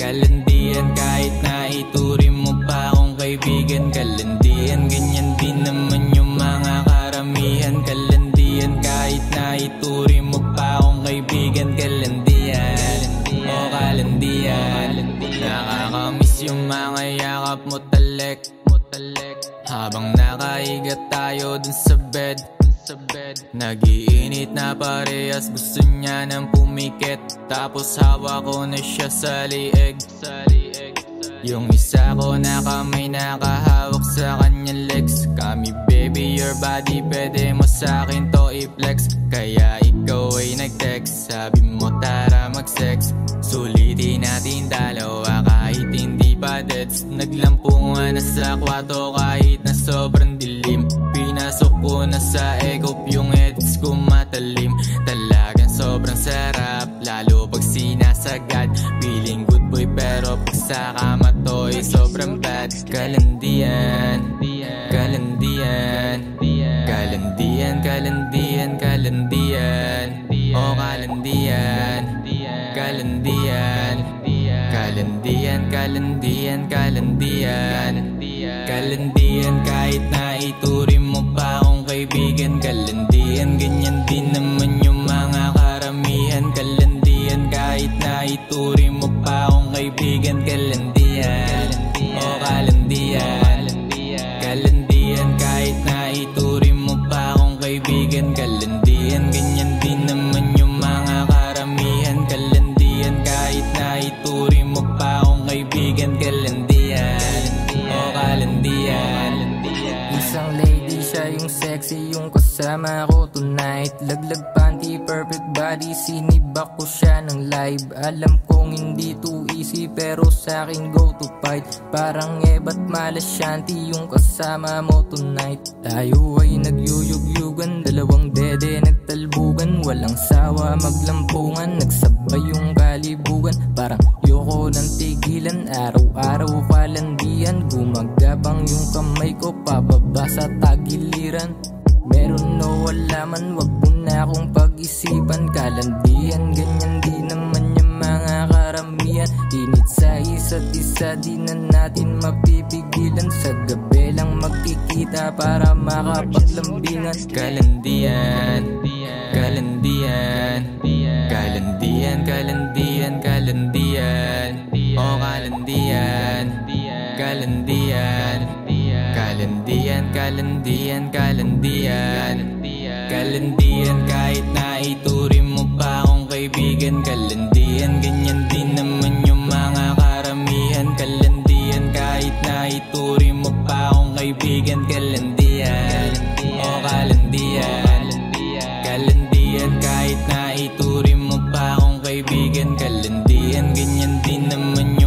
Kalandian kahit na ituring mo pa akong kaibigan. Kalandian ganyan din naman yung mga karamihan. Kalandian kahit na ituring mo pa akong kaibigan. Kalandian, oh kalandian. Nakakamiss yung mga yakap mo talek. Habang nakahiga tayo dun sa bed, nag-iinit na parehas, gusto niya nang pumikit. Tapos hawak ko na siya sa lieg. Yung isa ko na kamay nakahawak sa kanyang legs. Kami baby your body, pwede mo sa'kin to i-flex. Kaya ikaw ay nag-text, sabi mo tara mag-sex. Sulitin natin dalawa kahit hindi pa deads. Naglampungan na sa kwarto kahit na sobrang dilim. Pinasok ko na sa egop yung edits ko matalim. Talagang sobrang sarap, lalo pag sinasagad. Feeling good boy pero pag sa kama to ay sobrang bad. Kalandian, kalandian, kalandian, kalandian, kalandian. Oh kalandian, kalandian, kalandian, kalandian, kalandian. Kalandian kahit na ituring mo pa akong kaibigan. Kalandian ganyan din naman yung mga karamihan. Kalandian kahit na ituring mo pa akong kaibigan. Kalandian, oh kalandian. Kalandian kahit na ituring mo pa akong kaibigan. Kalandian ganyan din naman yung mga karamihan. Kalandian kahit na ituring mo pa akong kaibigan. Kalandian, oh kalandian. Isang lady siya yung sexy yung kasama ko tonight. Laglag panty, perfect body, sinibak ko siya ng live. Alam kong hindi too easy pero sa'kin go to fight. Parang eba't malasyanti yung kasama mo tonight. Tayo ay nagyuyugyugan, dalawang dede nagtalbugan. Walang sawa maglampungan, nagsabay yung kalibugan. Parang yoko ng tigilan, araw-araw kalandian. Gumagabang yung kamay ko pababa sa tagiliran. Meron o wala man, wag mo na akong pag-isipan. Kalandian, ganyan di naman yung mga karamihan. Init sa isa't isa, di na natin mapipigilan. Sa gabi lang magkikita para makapaglambingan. Kalandian, kalandian, kalandian, kalandian, kalandian. Oh kalandian, kalandian, kalandian, kalandian, kalandian. Kalandian kahit na ituring mo pa akong kaibigan. Kalandian ganyan din naman yung mga karamihan. Kalandian kahit na ituring mo pa akong kaibigan. Kalandian, oh kalandian. Kalandian kahit na ituring mo pa akong kaibigan. Kalandian ganyan din naman yung